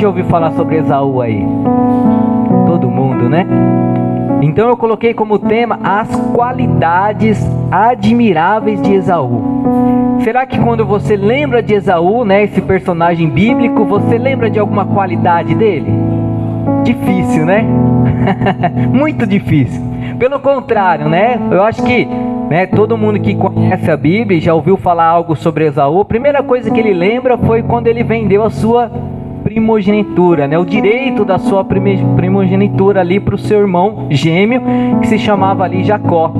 já ouviu falar sobre Esaú aí? Todo mundo, né? Então eu coloquei como tema as qualidades admiráveis de Esaú. Será que quando você lembra de Esaú, né, esse personagem bíblico, você lembra de alguma qualidade dele? Difícil, né? Muito difícil. Pelo contrário, né? Eu acho que, né, todo mundo que conhece a Bíblia e já ouviu falar algo sobre Esaú, a primeira coisa que ele lembra foi quando ele vendeu a sua primogenitura, né? O direito da sua primogenitura ali para o seu irmão gêmeo, que se chamava ali Jacó.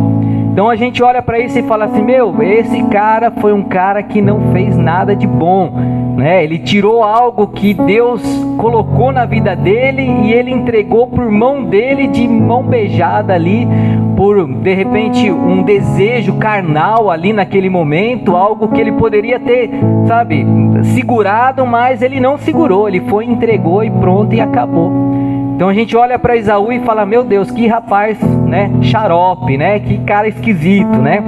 Então a gente olha para isso e fala assim, esse cara foi um cara que não fez nada de bom, né? Ele tirou algo que Deus colocou na vida dele e ele entregou por mão dele de mão beijada ali, por de repente um desejo carnal ali naquele momento, algo que ele poderia ter, sabe, segurado, mas ele não segurou, ele foi, entregou e pronto, e acabou. Então a gente olha para Esaú e fala, meu Deus, que rapaz, né, xarope, né, que cara esquisito, né?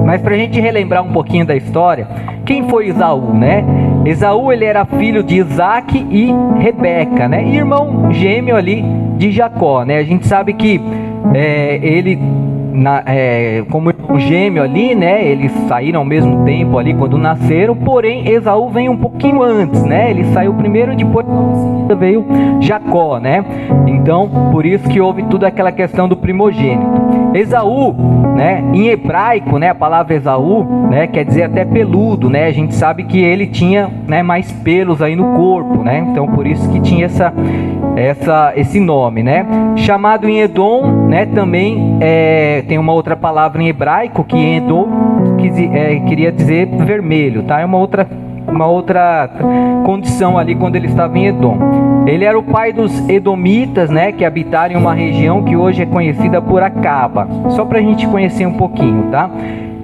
Mas para a gente relembrar um pouquinho da história, quem foi Esaú, né? Esaú, ele era filho de Isaac e Rebeca, né? Irmão gêmeo ali de Jacó, né? A gente sabe que ele, como gêmeo ali, né? Eles saíram ao mesmo tempo ali quando nasceram, porém Esaú vem um pouquinho antes, né? Ele saiu primeiro, depois veio Jacó, né? Então, por isso que houve toda aquela questão do primogênito. Esaú, né? Em hebraico, né? A palavra Esaú, né? Quer dizer até peludo, né? A gente sabe que ele tinha, né, mais pelos aí no corpo, né? Então, por isso que tinha esse nome, né? Chamado em Edom, né? Também tem uma outra palavra em hebraico que em Edom queria dizer vermelho, tá? É uma outra condição ali quando ele estava em Edom. Ele era o pai dos edomitas, né, que habitaram em uma região que hoje é conhecida por Acaba. Só para a gente conhecer um pouquinho, tá?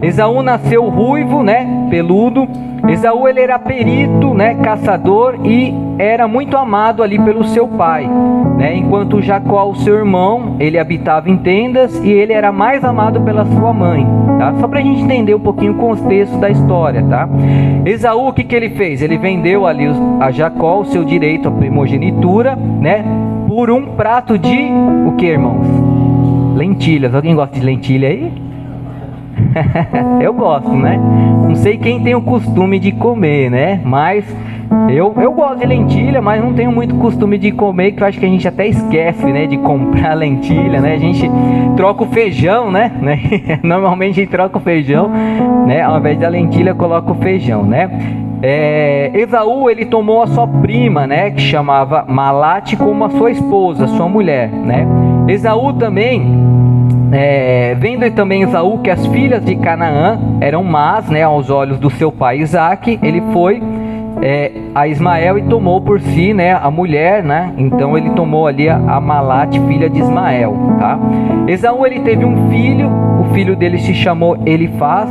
Esaú nasceu ruivo, né, peludo. Esaú, ele era perito, né, caçador, e era muito amado ali pelo seu pai, né? Enquanto Jacó, o seu irmão, ele habitava em tendas e ele era mais amado pela sua mãe, tá? Só para a gente entender um pouquinho o contexto da história, tá? Esaú, o que ele fez? Ele vendeu ali a Jacó o seu direito à primogenitura, né, por um prato de o que, irmãos? Lentilhas. Alguém gosta de lentilha aí? Eu gosto, né? Não sei quem tem o costume de comer, né? Mas eu gosto de lentilha, mas não tenho muito costume de comer, que eu acho que a gente até esquece, né, de comprar lentilha, né? A gente troca o feijão, né? Normalmente a gente troca o feijão, né? Ao invés da lentilha, coloca o feijão, né? Esaú, ele tomou a sua prima, né, que chamava Malate, como a sua esposa, sua mulher, né? Esaú também... vendo também Esaú que as filhas de Canaã eram más, né, aos olhos do seu pai Isaac, ele foi a Ismael e tomou por si, né, a mulher, né? Então ele tomou ali a Malate, filha de Ismael, tá? Esaú, ele teve um filho, o filho dele se chamou Elifaz,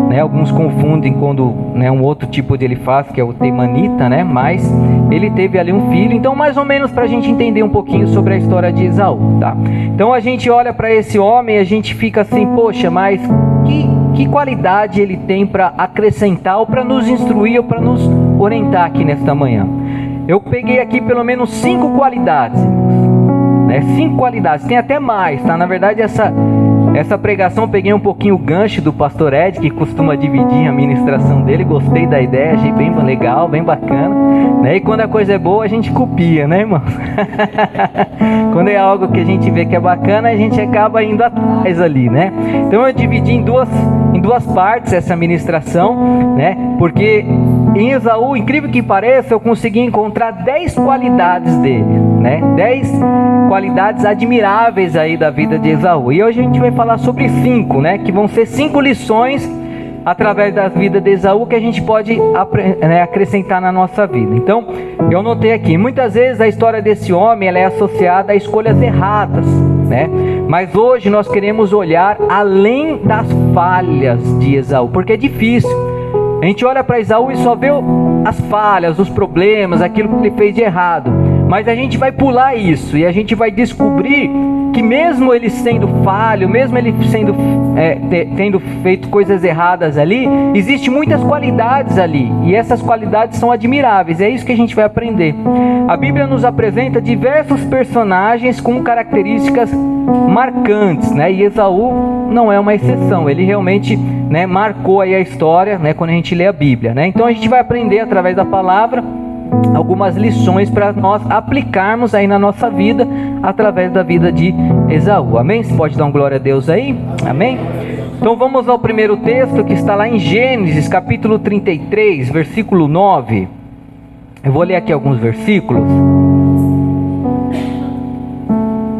né? Alguns confundem quando, né, um outro tipo de Elifaz, que é o Temanita, né? Mas ele teve ali um filho. Então, mais ou menos para a gente entender um pouquinho sobre a história de Esaú, tá? Então a gente olha para esse homem e a gente fica assim, poxa, mas que qualidade ele tem para acrescentar, ou para nos instruir, ou para nos orientar aqui nesta manhã? Eu peguei aqui pelo menos 5 qualidades, né? 5 qualidades, tem até mais, tá? Na verdade, essa pregação eu peguei um pouquinho o gancho do pastor Ed, que costuma dividir a ministração dele. Gostei da ideia, achei bem legal, bem bacana, né? E quando a coisa é boa, a gente copia, né, irmão? Quando é algo que a gente vê que é bacana, a gente acaba indo atrás ali, né? Então eu dividi em duas partes essa ministração, né? Porque em Esaú, incrível que pareça, eu consegui encontrar 10 qualidades dele, né? 10 qualidades admiráveis aí da vida de Esaú. E hoje a gente vai falar sobre 5, né? Que vão ser 5 lições através da vida de Esaú que a gente pode acrescentar na nossa vida. Então, eu notei aqui, muitas vezes a história desse homem ela é associada a escolhas erradas, né? Mas hoje nós queremos olhar além das falhas de Esaú, porque é difícil. A gente olha para Esaú e só vê as falhas, os problemas, aquilo que ele fez de errado. Mas a gente vai pular isso e a gente vai descobrir que mesmo ele sendo falho, mesmo ele tendo feito coisas erradas ali, existe muitas qualidades ali, e essas qualidades são admiráveis. É isso que a gente vai aprender. A Bíblia nos apresenta diversos personagens com características marcantes, né? E Esaú não é uma exceção. Ele realmente, né, marcou aí a história, né, quando a gente lê a Bíblia, né? Então a gente vai aprender através da palavra algumas lições para nós aplicarmos aí na nossa vida, através da vida de Esaú. Amém? Você pode dar um glória a Deus aí? Amém? Então vamos ao primeiro texto, que está lá em Gênesis capítulo 33, versículo 9. Eu vou ler aqui alguns versículos.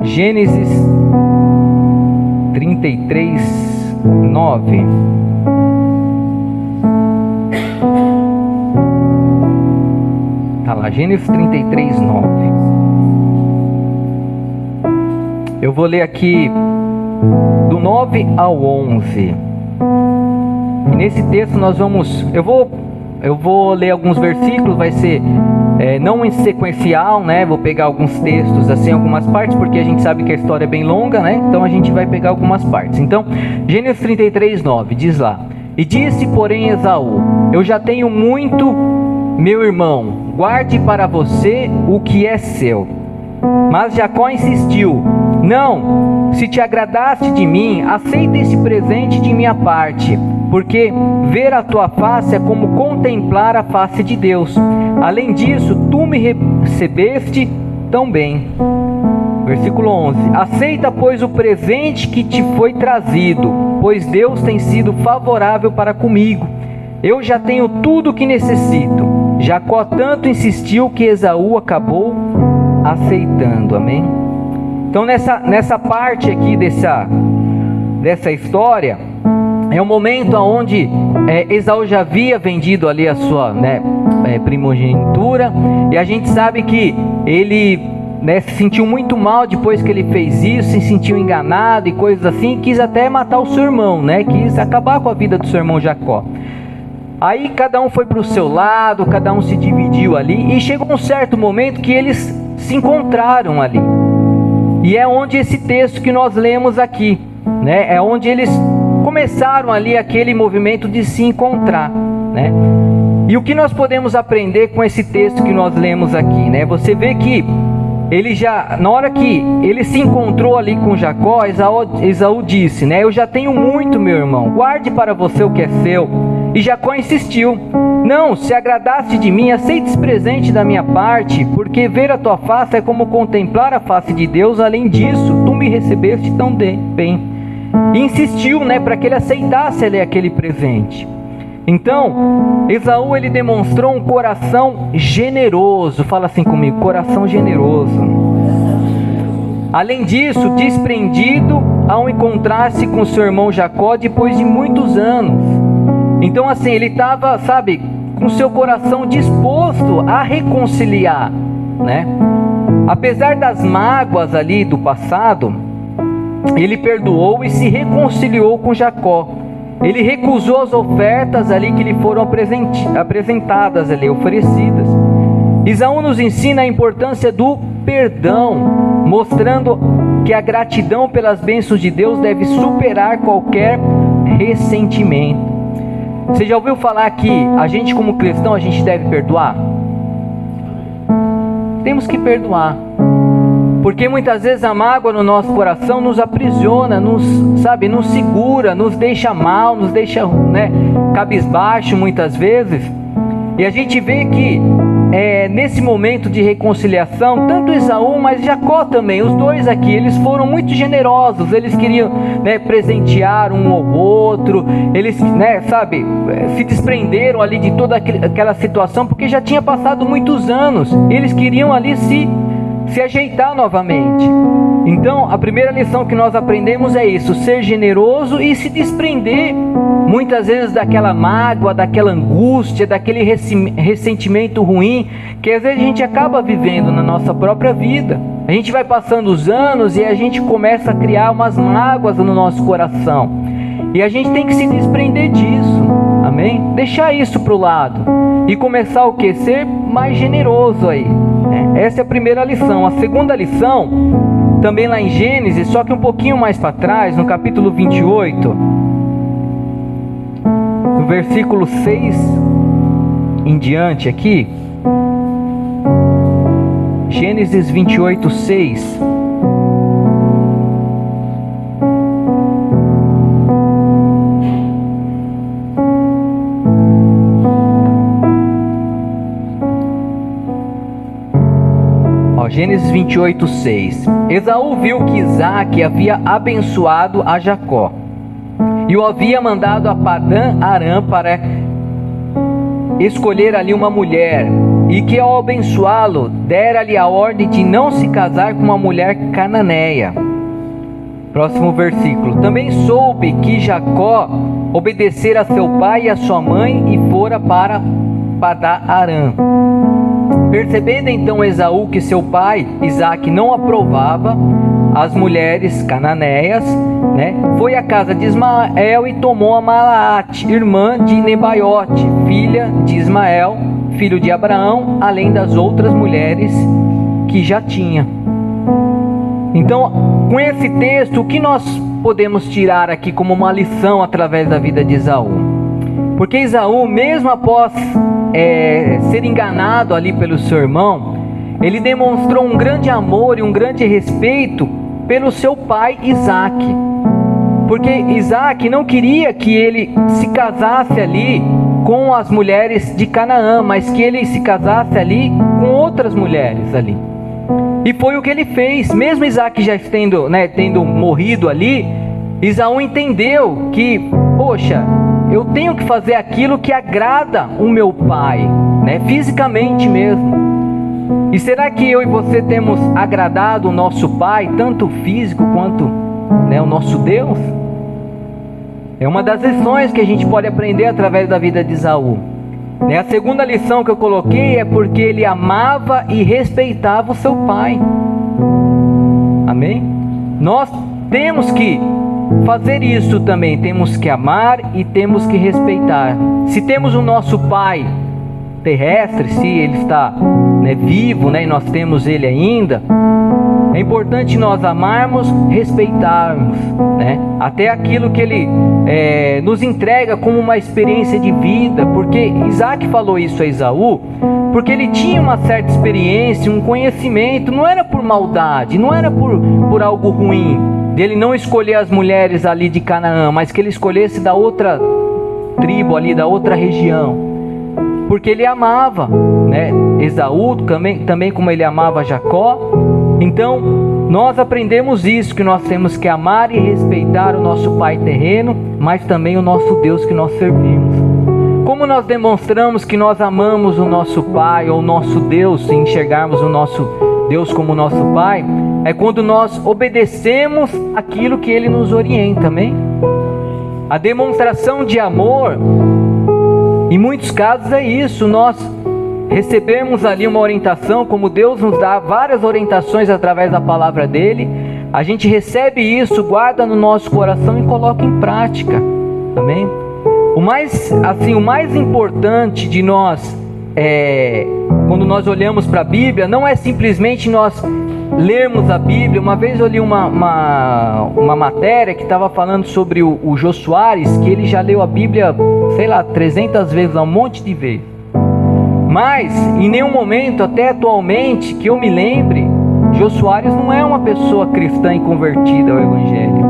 Gênesis 33, 9. Tá lá, Gênesis 33, 9. Eu vou ler aqui do 9 ao 11. E nesse texto nós vamos... Eu vou ler alguns versículos, vai ser não em sequencial, né? Vou pegar alguns textos, assim, algumas partes, porque a gente sabe que a história é bem longa, né? Então a gente vai pegar algumas partes. Então, Gênesis 33, 9, diz lá: E disse, porém, Esaú: Eu já tenho muito, meu irmão, guarde para você o que é seu. Mas Jacó insistiu: Não, se te agradaste de mim, aceita este presente de minha parte, porque ver a tua face é como contemplar a face de Deus. Além disso, tu me recebeste tão bem. Versículo 11: Aceita, pois, o presente que te foi trazido, pois Deus tem sido favorável para comigo. Eu já tenho tudo o que necessito. Jacó tanto insistiu que Esaú acabou aceitando. Amém? Então nessa parte aqui dessa história, é um momento onde Esaú já havia vendido ali a sua, primogenitura, e a gente sabe que ele, se sentiu muito mal depois que ele fez isso, se sentiu enganado e coisas assim, quis até matar o seu irmão, quis acabar com a vida do seu irmão Jacó. Aí cada um foi para o seu lado, cada um se dividiu ali, e chegou um certo momento que eles se encontraram ali. E é onde esse texto que nós lemos aqui, é onde eles começaram ali aquele movimento de se encontrar, E o que nós podemos aprender com esse texto que nós lemos aqui, Você vê que ele já, na hora que ele se encontrou ali com Jacó, Esaú disse, Eu já tenho muito, meu irmão, guarde para você o que é seu. E Jacó insistiu: Não, se agradaste de mim, aceite esse presente da minha parte, porque ver a tua face é como contemplar a face de Deus. Além disso, tu me recebeste tão bem. E insistiu, para que ele aceitasse ali aquele presente. Então, Esaú, ele demonstrou um coração generoso. Fala assim comigo: coração generoso. Além disso, desprendido ao encontrar-se com seu irmão Jacó depois de muitos anos. Então assim, ele estava, com seu coração disposto a reconciliar, Apesar das mágoas ali do passado, ele perdoou e se reconciliou com Jacó. Ele recusou as ofertas ali que lhe foram apresentadas ali, oferecidas. Esaú nos ensina a importância do perdão, mostrando que a gratidão pelas bênçãos de Deus deve superar qualquer ressentimento. Você já ouviu falar que a gente, como cristão, a gente deve perdoar? Temos que perdoar, porque muitas vezes a mágoa no nosso coração nos aprisiona, nos segura, nos deixa mal, nos deixa cabisbaixo muitas vezes. E a gente vê que nesse momento de reconciliação, tanto Esaú, mas Jacó também, os dois aqui, eles foram muito generosos. Eles queriam presentear um ao outro. Eles se desprenderam ali de toda aquela situação, porque já tinha passado muitos anos. Eles queriam ali se ajeitar novamente. Então a primeira lição que nós aprendemos é isso: ser generoso e se desprender muitas vezes daquela mágoa, daquela angústia, daquele ressentimento ruim que às vezes a gente acaba vivendo na nossa própria vida. A gente vai passando os anos e a gente começa a criar umas mágoas no nosso coração, e a gente tem que se desprender disso, amém? Deixar isso para o lado e começar o que? Ser mais generoso aí, Essa é a primeira lição. A segunda lição, também lá em Gênesis, só que um pouquinho mais para trás, no capítulo 28, no versículo 6 em diante aqui, Gênesis 28, 6. Gênesis 28, 6. Esaú viu que Isaque havia abençoado a Jacó e o havia mandado a Padã Arã para escolher ali uma mulher, e que ao abençoá-lo dera-lhe a ordem de não se casar com uma mulher cananeia. Próximo versículo. Também soube que Jacó obedecera a seu pai e a sua mãe e fora para Padã Arã. Percebendo então Esaú que seu pai Isaque não aprovava as mulheres cananeias, foi à casa de Ismael e tomou a Malaate, irmã de Nebaiote, filha de Ismael, filho de Abraão, além das outras mulheres que já tinha. Então, com esse texto, o que nós podemos tirar aqui como uma lição através da vida de Esaú? Porque Esaú, mesmo após ser enganado ali pelo seu irmão, ele demonstrou um grande amor e um grande respeito pelo seu pai Isaque, porque Isaque não queria que ele se casasse ali com as mulheres de Canaã, mas que ele se casasse ali com outras mulheres ali. E foi o que ele fez. Mesmo Isaque já tendo morrido ali, Esaú entendeu que, poxa, eu tenho que fazer aquilo que agrada o meu pai, fisicamente mesmo. E será que eu e você temos agradado o nosso pai, tanto físico quanto o nosso Deus? É uma das lições que a gente pode aprender através da vida de Esaú. A segunda lição que eu coloquei é porque ele amava e respeitava o seu pai. Amém? Nós temos que fazer isso também, temos que amar e temos que respeitar. Se temos o nosso pai terrestre, se ele está vivo, e nós temos ele ainda, é importante nós amarmos, respeitarmos, até aquilo que ele nos entrega como uma experiência de vida, porque Isaque falou isso a Esaú, porque ele tinha uma certa experiência, um conhecimento, não era por maldade, não era por algo ruim, dele não escolher as mulheres ali de Canaã, mas que ele escolhesse da outra tribo ali, da outra região, porque ele amava, Esaú também como ele amava Jacó. Então nós aprendemos isso, que nós temos que amar e respeitar o nosso pai terreno, mas também o nosso Deus que nós servimos. Como nós demonstramos que nós amamos o nosso pai ou o nosso Deus, se enxergarmos o nosso Deus como nosso pai, é quando nós obedecemos aquilo que ele nos orienta, amém? A demonstração de amor, em muitos casos é isso, nós recebemos ali uma orientação, como Deus nos dá várias orientações através da palavra dele, a gente recebe isso, guarda no nosso coração e coloca em prática, amém? O mais importante de nós, quando nós olhamos para a Bíblia, não é simplesmente nós lermos a Bíblia. Uma vez eu li uma matéria que estava falando sobre o Jô Soares, que ele já leu a Bíblia, 300 vezes, um monte de vezes. Mas, em nenhum momento, até atualmente, que eu me lembre, Jô Soares não é uma pessoa cristã e convertida ao Evangelho.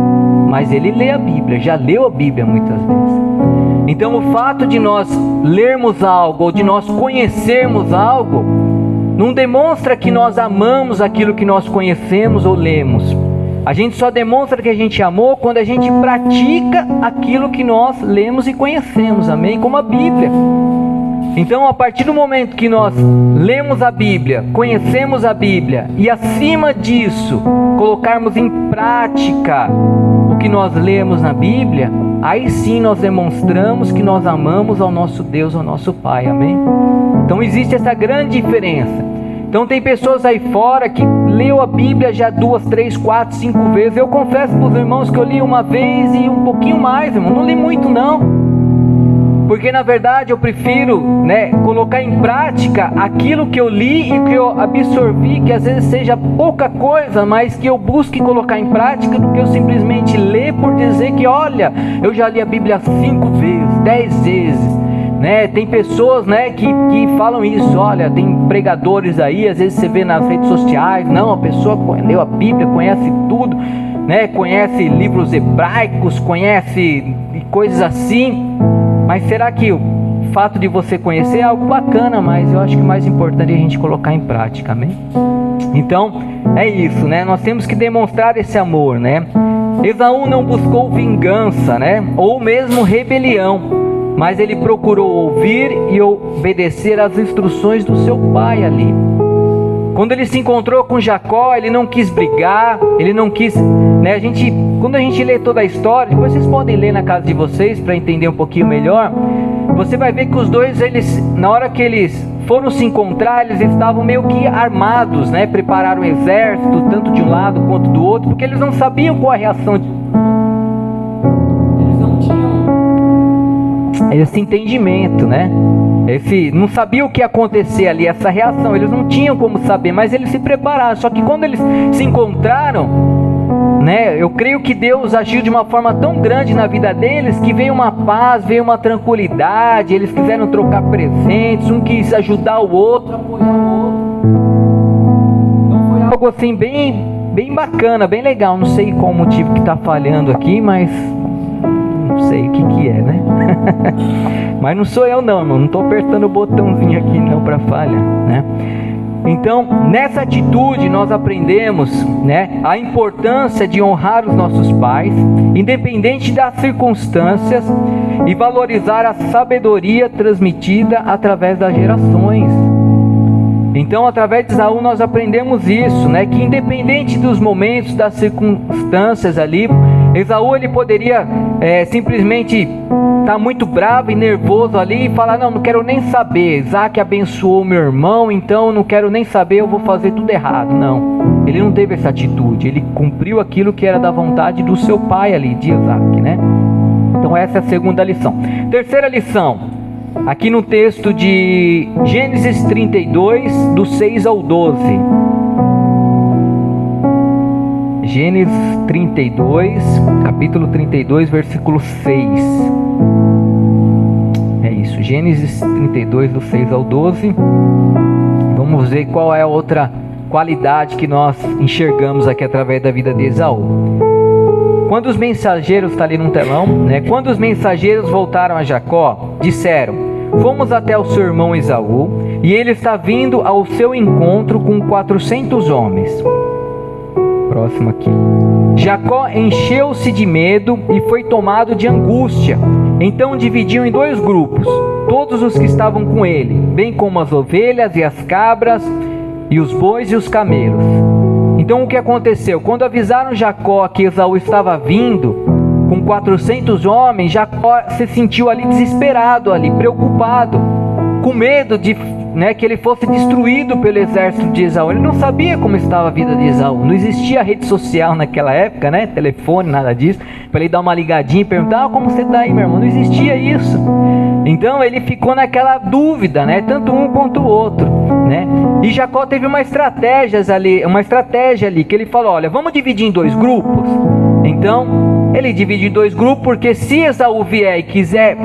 Mas ele lê a Bíblia, já leu a Bíblia muitas vezes. Então, o fato de nós lermos algo, ou de nós conhecermos algo, não demonstra que nós amamos aquilo que nós conhecemos ou lemos. A gente só demonstra que a gente amou quando a gente pratica aquilo que nós lemos e conhecemos, amém? Como a Bíblia. Então, a partir do momento que nós lemos a Bíblia, conhecemos a Bíblia e, acima disso, colocarmos em prática o que nós lemos na Bíblia, aí sim nós demonstramos que nós amamos ao nosso Deus, ao nosso Pai, amém? Então existe essa grande diferença. Então tem pessoas aí fora que leu a Bíblia já 2, 3, 4, 5 vezes. Eu confesso para os irmãos que eu li uma vez e um pouquinho mais, irmão. Não li muito não. Porque na verdade eu prefiro, né, colocar em prática aquilo que eu li e que eu absorvi, que às vezes seja pouca coisa, mas que eu busque colocar em prática, do que eu simplesmente ler por dizer que, olha, eu já li a Bíblia 5 vezes, 10 vezes, né? Tem pessoas, né, que falam isso. Olha, tem pregadores aí, às vezes você vê nas redes sociais, não, a pessoa leu a Bíblia, conhece tudo, né? Conhece livros hebraicos, conhece coisas assim. Mas será que o fato de você conhecer é algo bacana, mas eu acho que o mais importante é a gente colocar em prática, amém? Então, é isso, né? Nós temos que demonstrar esse amor, né? Esaú não buscou vingança, né? Ou mesmo rebelião, mas ele procurou ouvir e obedecer às instruções do seu pai ali. Quando ele se encontrou com Jacó, ele não quis brigar, ele não quis, né? Quando a gente lê toda a história, depois vocês podem ler na casa de vocês para entender um pouquinho melhor. Você vai ver que os dois, na hora que eles foram se encontrar, eles estavam meio que armados, né? Prepararam o exército, tanto de um lado quanto do outro, porque eles não sabiam qual a reação de... Eles não tinham esse entendimento, né? Não sabia o que ia acontecer ali, essa reação, eles não tinham como saber, mas eles se prepararam. Só que quando eles se encontraram, né, eu creio que Deus agiu de uma forma tão grande na vida deles, que veio uma paz, veio uma tranquilidade. Eles quiseram trocar presentes, um quis ajudar o outro, apoiar o outro. Então foi algo assim bem bacana, bem legal. Não sei qual o motivo que está falhando aqui, mas não sei o que é, né? Mas não sou eu não estou apertando o botãozinho aqui não para falha, né? Então, nessa atitude nós aprendemos, né, a importância de honrar os nossos pais, independente das circunstâncias, e valorizar a sabedoria transmitida através das gerações. Então, através de Esaú nós aprendemos isso, né, que independente dos momentos, das circunstâncias ali, Esaú ele poderia simplesmente estar muito bravo e nervoso ali e falar, não quero nem saber, Isaac abençoou meu irmão, então não quero nem saber, eu vou fazer tudo errado. Não, ele não teve essa atitude, ele cumpriu aquilo que era da vontade do seu pai ali, de Isaac, né? Então essa é a segunda lição. Terceira lição, aqui no texto de Gênesis 32, do 6 ao 12. Gênesis 32, capítulo 32, versículo 6. É isso, Gênesis 32, do 6 ao 12. Vamos ver qual é a outra qualidade que nós enxergamos aqui através da vida de Esaú. Quando os mensageiros, está ali no telão, né? Quando os mensageiros voltaram a Jacó, disseram, fomos até o seu irmão Esaú, e ele está vindo ao seu encontro com 400 homens. Próximo aqui. Jacó encheu-se de medo e foi tomado de angústia. Então dividiu em 2 grupos, todos os que estavam com ele, bem como as ovelhas e as cabras, e os bois e os camelos. Então o que aconteceu? Quando avisaram Jacó que Esaú estava vindo com 400 homens, Jacó se sentiu ali desesperado, ali preocupado, com medo de, né, que ele fosse destruído pelo exército de Esaú. Ele não sabia como estava a vida de Esaú. Não existia rede social naquela época, né? Telefone, nada disso, para ele dar uma ligadinha e perguntar, como você está aí, meu irmão? Não existia isso. Então ele ficou naquela dúvida, né? Tanto um quanto o outro, né? E Jacó teve uma estratégia ali, que ele falou, olha, vamos dividir em 2 grupos. Então ele divide em 2 grupos, porque se Esaú vier e quiser,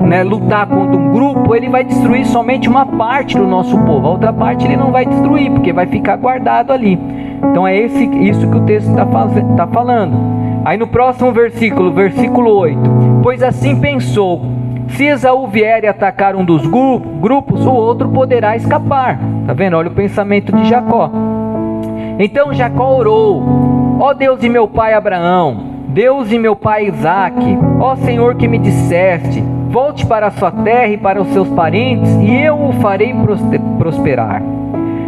né, lutar contra um grupo, ele vai destruir somente uma parte do nosso povo, a outra parte ele não vai destruir, porque vai ficar guardado ali. Então é isso que o texto está falando. Aí no próximo versículo, versículo 8, pois assim pensou, se Esaú vier e atacar um dos grupos, o outro poderá escapar. Tá vendo? Olha o pensamento de Jacó. Então Jacó orou, ó Deus de meu pai Abraão, Deus de meu pai Isaque, ó Senhor que me disseste, volte para a sua terra e para os seus parentes, e eu o farei prosperar.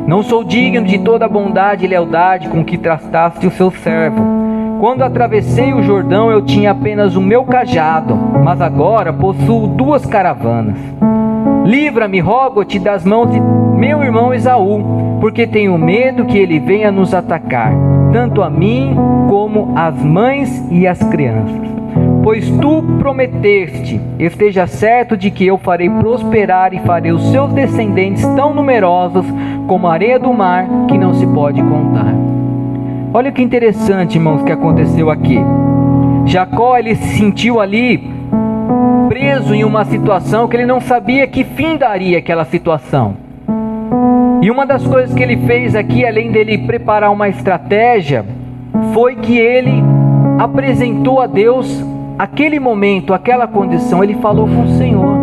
Não sou digno de toda a bondade e lealdade com que trataste o seu servo. Quando atravessei o Jordão, eu tinha apenas o meu cajado, mas agora possuo 2 caravanas. Livra-me, rogo-te, das mãos de meu irmão Esaú, porque tenho medo que ele venha nos atacar, tanto a mim como as mães e as crianças. pois tu prometeste, esteja certo de que eu farei prosperar e farei os seus descendentes tão numerosos como a areia do mar, que não se pode contar. Olha que interessante, irmãos, que aconteceu aqui. Jacó, ele se sentiu ali preso em uma situação que ele não sabia que fim daria aquela situação. E uma das coisas que ele fez aqui, além dele preparar uma estratégia, foi que ele apresentou a Deus aquele momento, aquela condição. Ele falou com o Senhor.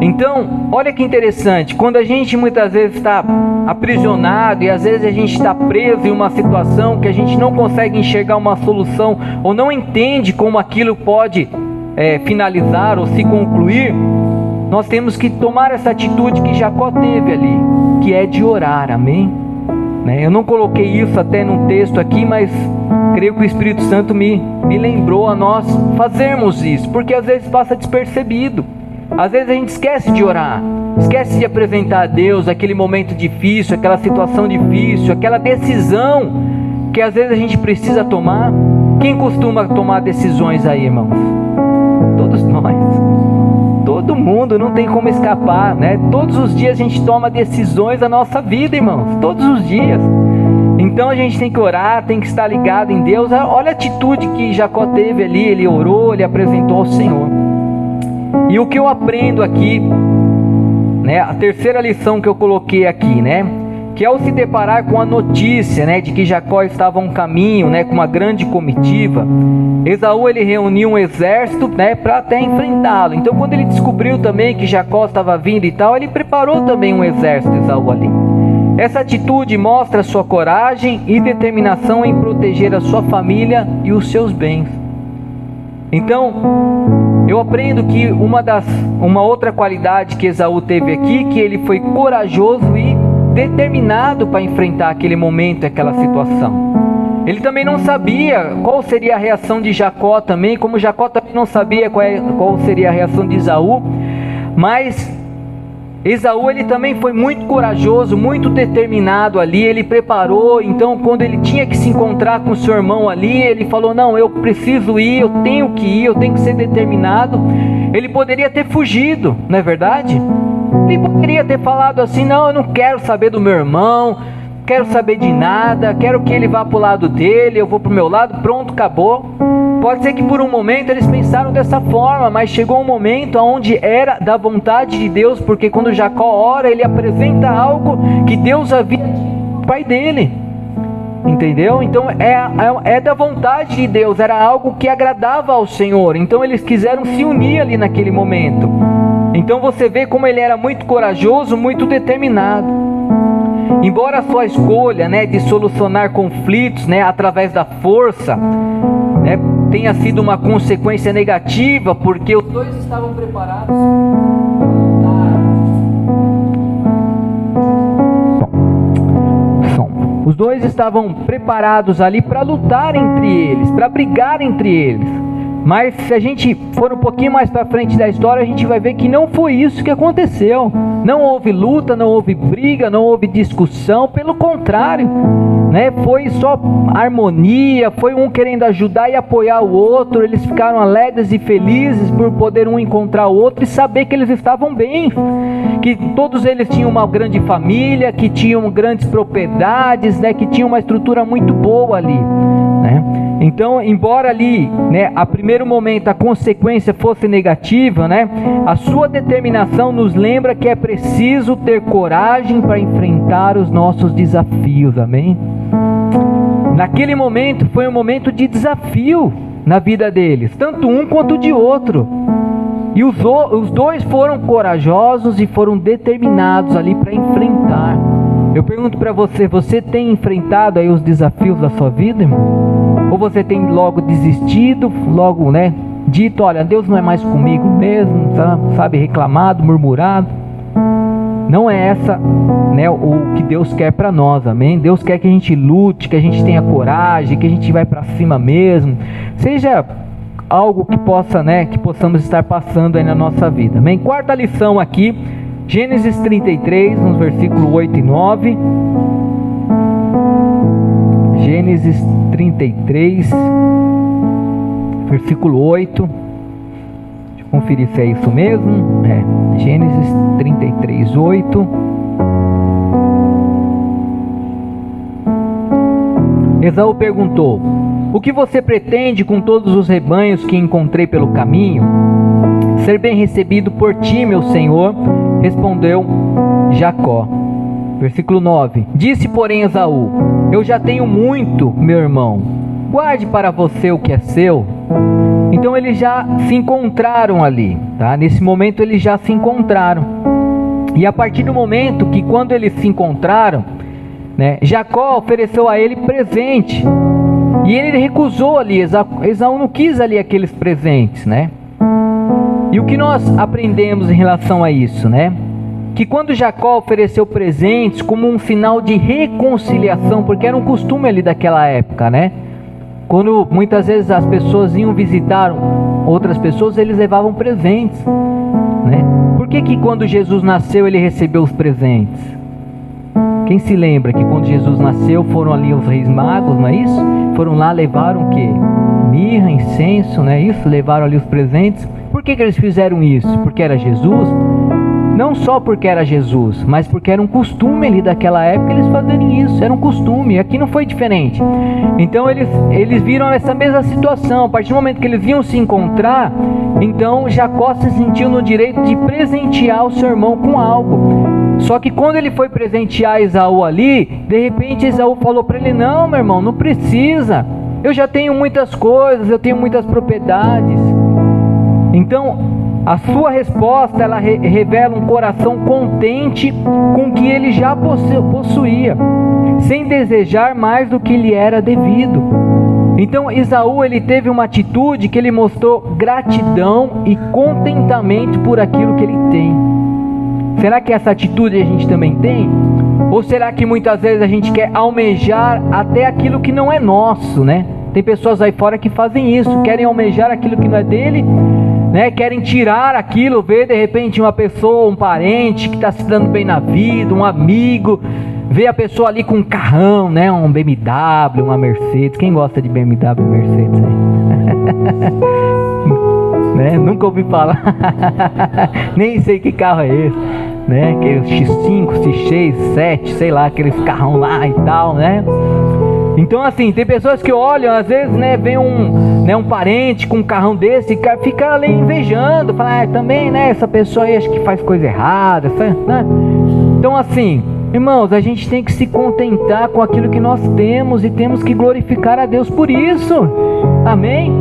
Então, olha que interessante, quando a gente muitas vezes está aprisionado e às vezes a gente está preso em uma situação que a gente não consegue enxergar uma solução ou não entende como aquilo pode finalizar ou se concluir, nós temos que tomar essa atitude que Jacó teve ali, que é de orar, amém? Eu não coloquei isso até num texto aqui, mas creio que o Espírito Santo me lembrou a nós fazermos isso, porque às vezes passa despercebido. Às vezes a gente esquece de orar, esquece de apresentar a Deus aquele momento difícil, aquela situação difícil, aquela decisão que às vezes a gente precisa tomar. Quem costuma tomar decisões aí, irmãos? Todos nós. Todo mundo, não tem como escapar, né? Todos os dias a gente toma decisões da nossa vida, irmãos. Todos os dias. Então a gente tem que orar, tem que estar ligado em Deus. Olha a atitude que Jacó teve ali. Ele orou, ele apresentou ao Senhor. E o que eu aprendo aqui, né? A terceira lição que eu coloquei aqui, né? Que ao se deparar com a notícia, né, de que Jacó estava a um caminho, né, com uma grande comitiva, Esaú, ele reuniu um exército, né, para até enfrentá-lo. Então quando ele descobriu também que Jacó estava vindo e tal, ele preparou também um exército, Esaú, ali. Essa atitude mostra sua coragem e determinação em proteger a sua família e os seus bens. Então eu aprendo que uma outra qualidade que Esaú teve aqui, que ele foi corajoso e determinado para enfrentar aquele momento, aquela situação. Ele também não sabia qual seria a reação de Jacó também, como Jacó também não sabia qual seria a reação de Esaú, mas Esaú, ele também foi muito corajoso, muito determinado ali. Ele preparou, então quando ele tinha que se encontrar com seu irmão ali, ele falou: não, eu preciso ir, eu tenho que ir, eu tenho que ser determinado. Ele poderia ter fugido, não é verdade? Ele poderia ter falado assim: não, eu não quero saber do meu irmão, quero saber de nada, quero que ele vá para o lado dele, eu vou para o meu lado, pronto, acabou. Pode ser que por um momento eles pensaram dessa forma, mas chegou um momento onde era da vontade de Deus, porque quando Jacó ora, ele apresenta algo que Deus havia dito para o pai dele, entendeu? Então é da vontade de Deus, era algo que agradava ao Senhor, então eles quiseram se unir ali naquele momento. Então você vê como ele era muito corajoso, muito determinado. Embora a sua escolha, né, de solucionar conflitos, né, através da força, né, tenha sido uma consequência negativa, porque os dois estavam preparados para lutar. Os dois estavam preparados ali para lutar entre eles, para brigar entre eles. Mas se a gente for um pouquinho mais para frente da história, a gente vai ver que não foi isso que aconteceu. Não houve luta, não houve briga, não houve discussão, pelo contrário, né? Foi só harmonia, foi um querendo ajudar e apoiar o outro. Eles ficaram alegres e felizes por poder um encontrar o outro e saber que eles estavam bem, que todos eles tinham uma grande família, que tinham grandes propriedades, né? Que tinham uma estrutura muito boa ali, né? Então, embora ali, né, a primeiro momento a consequência fosse negativa, né, a sua determinação nos lembra que é preciso ter coragem para enfrentar os nossos desafios, amém? Naquele momento foi um momento de desafio na vida deles, tanto um quanto de outro. E os dois foram corajosos e foram determinados ali para enfrentar. Eu pergunto para você, você tem enfrentado aí os desafios da sua vida, irmão? Ou você tem logo desistido, logo, né, dito: olha, Deus não é mais comigo mesmo, sabe, reclamado, murmurado? Não é essa, né, o que Deus quer para nós, amém? Deus quer que a gente lute, que a gente tenha coragem, que a gente vai para cima mesmo, seja algo que possa, né, que possamos estar passando aí na nossa vida, amém? Quarta lição aqui, Gênesis 33, nos versículos 8 e 9. Gênesis 33, versículo 8. Deixa eu conferir se é isso mesmo. Gênesis 33, 8. Esaú perguntou: o que você pretende com todos os rebanhos que encontrei pelo caminho? Ser bem recebido por ti, meu senhor, respondeu Jacó. Versículo 9. Disse, porém, Esaú: eu já tenho muito, meu irmão, guarde para você o que é seu. Então eles já se encontraram ali, tá? Nesse momento eles já se encontraram. E a partir do momento que quando eles se encontraram, né, Jacó ofereceu a ele presente, e ele recusou ali. Esaú não quis ali aqueles presentes, né? E o que nós aprendemos em relação a isso, né? Que quando Jacó ofereceu presentes como um sinal de reconciliação, porque era um costume ali daquela época, né? Quando muitas vezes as pessoas iam visitar outras pessoas, eles levavam presentes, né? Por que quando Jesus nasceu ele recebeu os presentes? Quem se lembra que quando Jesus nasceu foram ali os reis magos, não é isso? Foram lá, levaram o quê? Mirra, incenso, não é isso? Levaram ali os presentes. Por que eles fizeram isso? Porque era Jesus? Não só porque era Jesus, mas porque era um costume ali daquela época eles fazerem isso. Era um costume, aqui não foi diferente. Então eles viram essa mesma situação. A partir do momento que eles iam se encontrar, então Jacó se sentiu no direito de presentear o seu irmão com algo. Só que quando ele foi presentear Esaú ali, de repente Esaú falou para ele: não, meu irmão, não precisa, eu já tenho muitas coisas, eu tenho muitas propriedades. Então a sua resposta, ela revela um coração contente com o que ele já possuía, sem desejar mais do que lhe era devido. Então Esaú, ele teve uma atitude que ele mostrou gratidão e contentamento por aquilo que ele tem. Será que essa atitude a gente também tem? Ou será que muitas vezes a gente quer almejar até aquilo que não é nosso, né? Tem pessoas aí fora que fazem isso, querem almejar aquilo que não é dele, né? Querem tirar aquilo, ver de repente uma pessoa, um parente que está se dando bem na vida, um amigo, ver a pessoa ali com um carrão, né? Um BMW, uma Mercedes. Quem gosta de BMW e Mercedes aí? Né? Nunca ouvi falar. Nem sei que carro é esse, né? Aqueles X5, X6, 7, sei lá, aqueles carrão lá e tal, né? Então assim, tem pessoas que olham, às vezes, né, vem um parente com um carrão desse e fica ali invejando, fala: também, né, essa pessoa aí acho que faz coisa errada, né? Então assim, irmãos, a gente tem que se contentar com aquilo que nós temos e temos que glorificar a Deus por isso. Amém?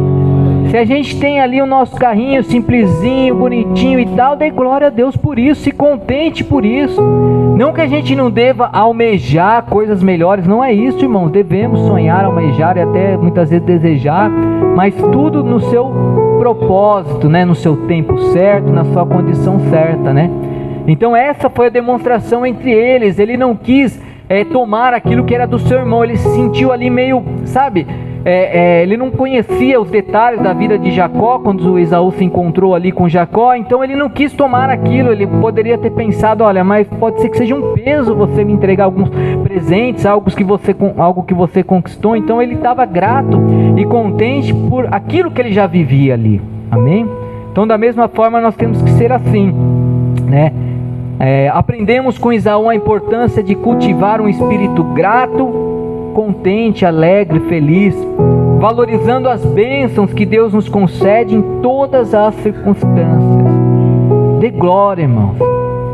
Se a gente tem ali o nosso carrinho simplesinho, bonitinho e tal, dê glória a Deus por isso, se contente por isso. Não que a gente não deva almejar coisas melhores, não é isso, irmãos. Devemos sonhar, almejar e até muitas vezes desejar, mas tudo no seu propósito, né? No seu tempo certo, na sua condição certa, né? Então essa foi a demonstração entre eles. Ele não quis tomar aquilo que era do seu irmão. Ele se sentiu ali meio, sabe... ele não conhecia os detalhes da vida de Jacó quando o Esaú se encontrou ali com Jacó, então ele não quis tomar aquilo. Ele poderia ter pensado: olha, mas pode ser que seja um peso você me entregar alguns presentes, algo que você conquistou. Então ele estava grato e contente por aquilo que ele já vivia ali. Amém? Então da mesma forma nós temos que ser assim, né? Aprendemos com Esaú a importância de cultivar um espírito grato, contente, alegre, feliz, valorizando as bênçãos que Deus nos concede em todas as circunstâncias. Dê glória, irmãos,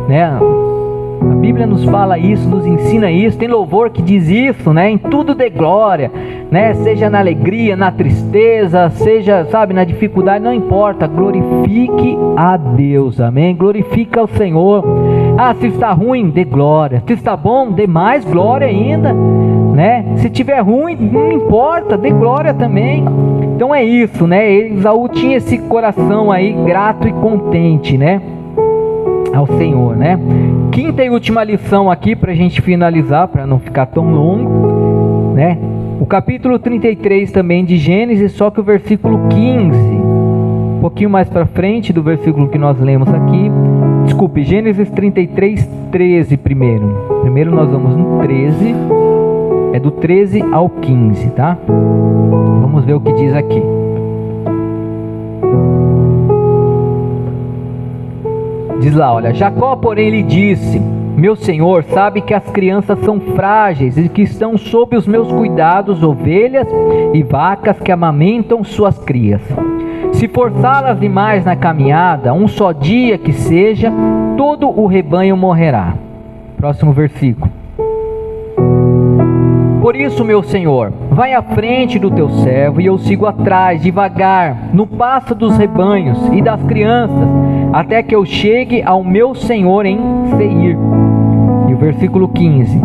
né? A Bíblia nos fala isso, nos ensina isso. Tem louvor que diz isso, né? Em tudo dê glória, né? Seja na alegria, na tristeza, seja, sabe, na dificuldade, não importa. Glorifique a Deus, amém? Glorifica o Senhor. Se está ruim, dê glória. Se está bom, dê mais glória ainda, né? Se tiver ruim, não importa, dê glória também. Então é isso, né? Esaú tinha esse coração aí grato e contente, né? Ao Senhor, né? Quinta e última lição aqui para a gente finalizar, para não ficar tão longo, né? O capítulo 33 também de Gênesis, só que o versículo 15, um pouquinho mais para frente do versículo que nós lemos aqui. Desculpe, Gênesis 33, 13 primeiro. Primeiro nós vamos no 13, do 13 ao 15, tá? Vamos ver o que diz aqui. Diz lá, olha, Jacó, porém, lhe disse: meu senhor sabe que as crianças são frágeis e que estão sob os meus cuidados ovelhas e vacas que amamentam suas crias. Se forçá-las demais na caminhada, um só dia que seja, todo o rebanho morrerá. Próximo versículo. Por isso, meu senhor, vai à frente do teu servo e eu sigo atrás, devagar, no passo dos rebanhos e das crianças, até que eu chegue ao meu senhor em Seir. E o versículo 15.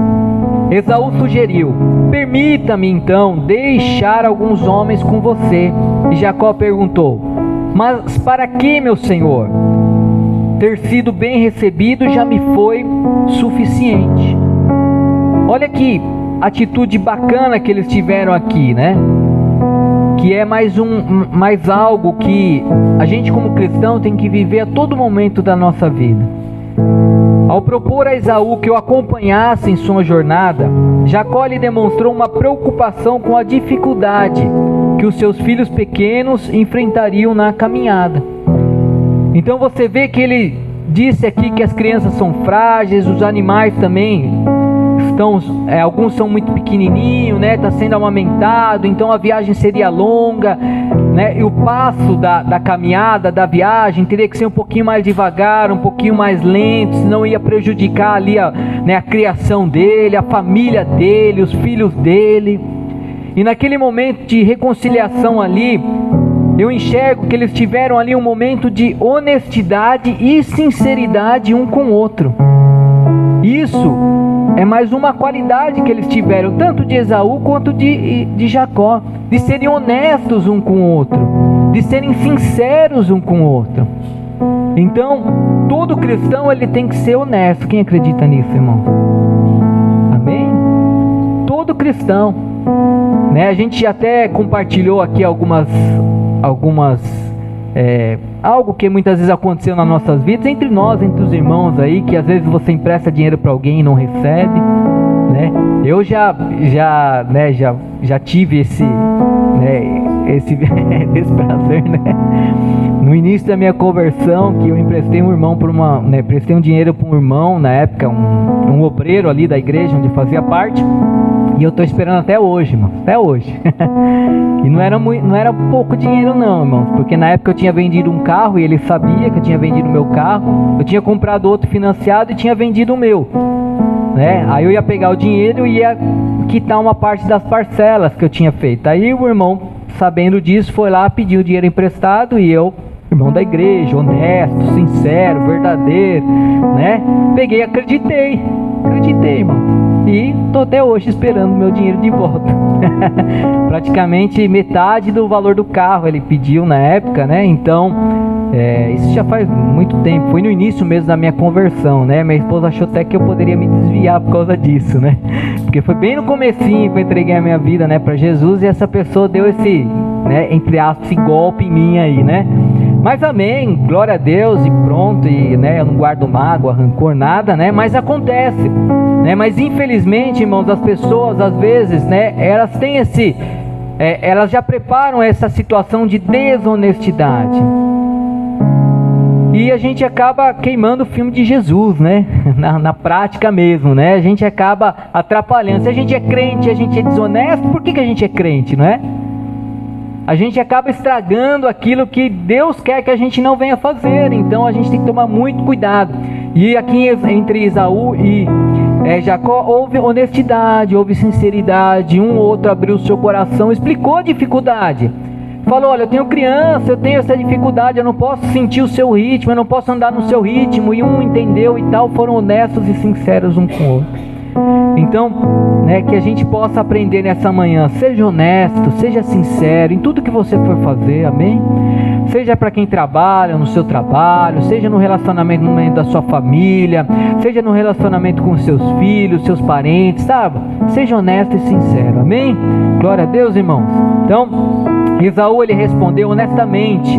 Esaú sugeriu: permita-me então deixar alguns homens com você. E Jacó perguntou: mas para que, meu senhor? Ter sido bem recebido já me foi suficiente. Olha que atitude bacana que eles tiveram aqui, né? Que é mais algo que a gente como cristão tem que viver a todo momento da nossa vida. Ao propor a Esaú que o acompanhasse em sua jornada, Jacó lhe demonstrou uma preocupação com a dificuldade que os seus filhos pequenos enfrentariam na caminhada. Então você vê que ele disse aqui que as crianças são frágeis, os animais também estão, alguns são muito pequenininhos, né? Está sendo amamentado, então a viagem seria longa, né? E o passo da caminhada, da viagem, teria que ser um pouquinho mais devagar, um pouquinho mais lento, senão ia prejudicar ali a criação dele, a família dele, os filhos dele. E naquele momento de reconciliação ali, eu enxergo que eles tiveram ali um momento de honestidade e sinceridade um com o outro. Isso é mais uma qualidade que eles tiveram, tanto de Esaú quanto de Jacó, de serem honestos um com o outro, de serem sinceros um com o outro. Então, todo cristão ele tem que ser honesto. Quem acredita nisso, irmão? Amém? Todo cristão, né? A gente até compartilhou aqui algo que muitas vezes aconteceu nas nossas vidas, entre nós, entre os irmãos aí, que às vezes você empresta dinheiro para alguém e não recebe, né? Eu já tive esse prazer, né? No início da minha conversão, que eu emprestei prestei um dinheiro para um irmão, na época, um obreiro ali da igreja onde fazia parte. E eu estou esperando até hoje, irmão. Até hoje. E não era pouco dinheiro não, irmãos. Porque na época eu tinha vendido um carro e ele sabia que eu tinha vendido o meu carro. Eu tinha comprado outro financiado e tinha vendido o meu, né? Aí eu ia pegar o dinheiro e ia quitar uma parte das parcelas que eu tinha feito. Aí o irmão, sabendo disso, foi lá, pediu o dinheiro emprestado. E eu, irmão da igreja, honesto, sincero, verdadeiro, né? Peguei e acreditei, irmão. E estou até hoje esperando meu dinheiro de volta. Praticamente metade do valor do carro ele pediu na época, né? Então, isso já faz muito tempo. Foi no início mesmo da minha conversão, né? Minha esposa achou até que eu poderia me desviar por causa disso, né? Porque foi bem no comecinho que eu entreguei a minha vida, né, para Jesus. E essa pessoa deu esse, né, entre aspas, esse golpe em mim aí, né? Mas amém, glória a Deus e pronto, e, né, eu não guardo mágoa, rancor, nada, né? Mas acontece, né? Mas infelizmente, irmãos, as pessoas às vezes, né, elas têm elas já preparam essa situação de desonestidade. E a gente acaba queimando o filme de Jesus, né? Na prática mesmo, né? A gente acaba atrapalhando. Se a gente é crente, a gente é desonesto, por que a gente é crente, não é? A gente acaba estragando aquilo que Deus quer que a gente não venha fazer. Então a gente tem que tomar muito cuidado. E aqui entre Esaú e Jacó houve honestidade, houve sinceridade. Um ou outro abriu o seu coração, explicou a dificuldade. Falou: olha, eu tenho criança, eu tenho essa dificuldade, eu não posso sentir o seu ritmo, eu não posso andar no seu ritmo. E um entendeu e tal, foram honestos e sinceros um com o outro. Então, né, que a gente possa aprender nessa manhã: seja honesto, seja sincero em tudo que você for fazer, amém? Seja para quem trabalha, no seu trabalho, seja no relacionamento no meio da sua família, seja no relacionamento com seus filhos, seus parentes, sabe? Seja honesto e sincero, amém? Glória a Deus, irmãos. Então, Esaú ele respondeu honestamente,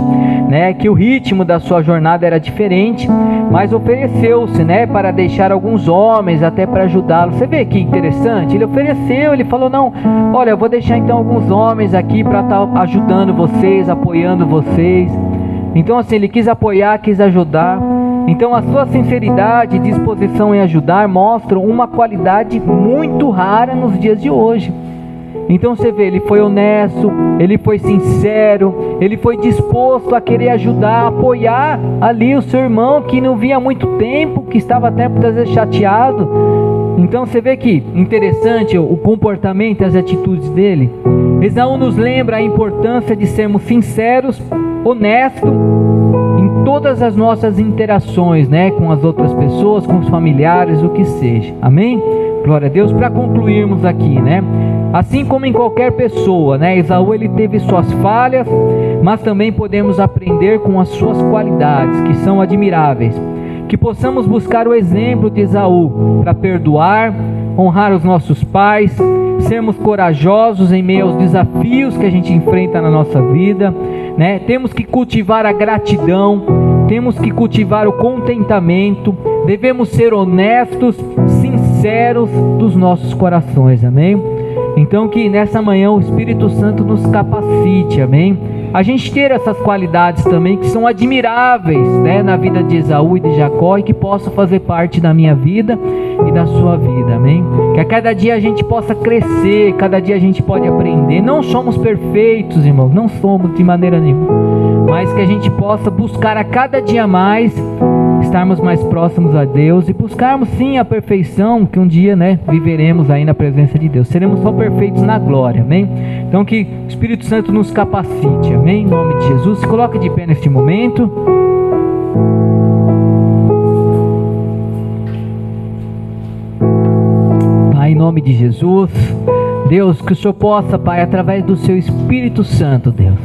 né, que o ritmo da sua jornada era diferente, mas ofereceu-se, né, para deixar alguns homens até para ajudá-lo. Você vê que interessante? Ele ofereceu, ele falou: não, olha, eu vou deixar então alguns homens aqui para estar ajudando vocês, apoiando vocês. Então assim, ele quis apoiar, quis ajudar. Então a sua sinceridade e disposição em ajudar mostram uma qualidade muito rara nos dias de hoje. Então você vê, ele foi honesto, ele foi sincero, ele foi disposto a querer ajudar, apoiar ali o seu irmão que não via há muito tempo, que estava até muitas vezes chateado. Então você vê que interessante o comportamento e as atitudes dele. Esaú nos lembra a importância de sermos sinceros, honestos em todas as nossas interações, né, com as outras pessoas, com os familiares, o que seja. Amém? Glória a Deus. Para concluirmos aqui, né? Assim como em qualquer pessoa, né? Esaú ele teve suas falhas, mas também podemos aprender com as suas qualidades, que são admiráveis. Que possamos buscar o exemplo de Esaú para perdoar, honrar os nossos pais, sermos corajosos em meio aos desafios que a gente enfrenta na nossa vida, né? Temos que cultivar a gratidão, temos que cultivar o contentamento, devemos ser honestos, sinceros dos nossos corações, amém? Então que nessa manhã o Espírito Santo nos capacite, amém? A gente ter essas qualidades também que são admiráveis, né, na vida de Esaú e de Jacó, e que possa fazer parte da minha vida e da sua vida, amém? Que a cada dia a gente possa crescer, cada dia a gente pode aprender. Não somos perfeitos, irmãos, não somos de maneira nenhuma, mas que a gente possa buscar a cada dia mais estarmos mais próximos a Deus e buscarmos sim a perfeição que um dia, né, viveremos aí na presença de Deus. Seremos só perfeitos na glória, amém? Então que o Espírito Santo nos capacite, amém? Em nome de Jesus, se coloque de pé neste momento. Pai, em nome de Jesus, Deus, que o Senhor possa, Pai, através do seu Espírito Santo, Deus,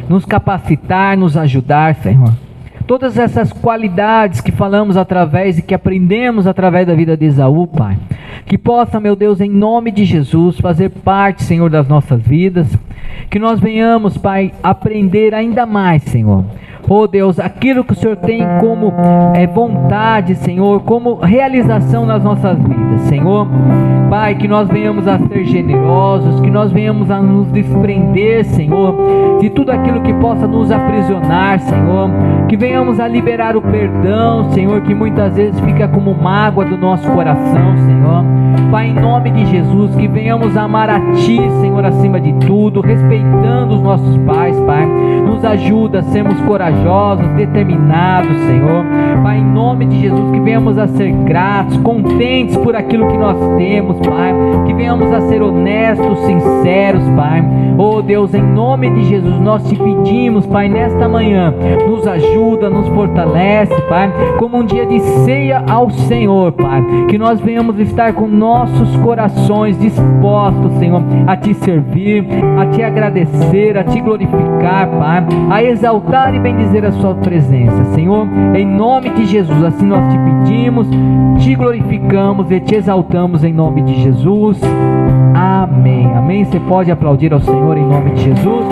nos capacitar, nos ajudar, Senhor. Todas essas qualidades que falamos através e que aprendemos através da vida de Esaú, Pai, que possa, meu Deus, em nome de Jesus, fazer parte, Senhor, das nossas vidas, que nós venhamos, Pai, aprender ainda mais, Senhor. Oh Deus, aquilo que o Senhor tem como vontade, Senhor, como realização nas nossas vidas, Senhor. Pai, que nós venhamos a ser generosos, que nós venhamos a nos desprender, Senhor, de tudo aquilo que possa nos aprisionar, Senhor. Que venhamos a liberar o perdão, Senhor, que muitas vezes fica como mágoa do nosso coração, Senhor. Pai, em nome de Jesus, que venhamos a amar a Ti, Senhor, acima de tudo, respeitando os nossos pais, Pai. Nos ajuda a sermos corajosos, determinados, Senhor. Pai, em nome de Jesus, que venhamos a ser gratos, contentes por aquilo que nós temos, Pai. Que venhamos a ser honestos, sinceros, Pai. Oh Deus, em nome de Jesus, nós te pedimos, Pai, nesta manhã, nos ajuda, nos fortalece, Pai, como um dia de ceia ao Senhor, Pai. Que nós venhamos estar com nossos corações dispostos, Senhor, a Te servir, a Te agradecer, a Te glorificar, Pai, a exaltar e bendizer a Sua presença, Senhor, em nome de Jesus. Assim nós Te pedimos, Te glorificamos e Te exaltamos em nome de Jesus. Amém. Amém. Você pode aplaudir ao Senhor em nome de Jesus.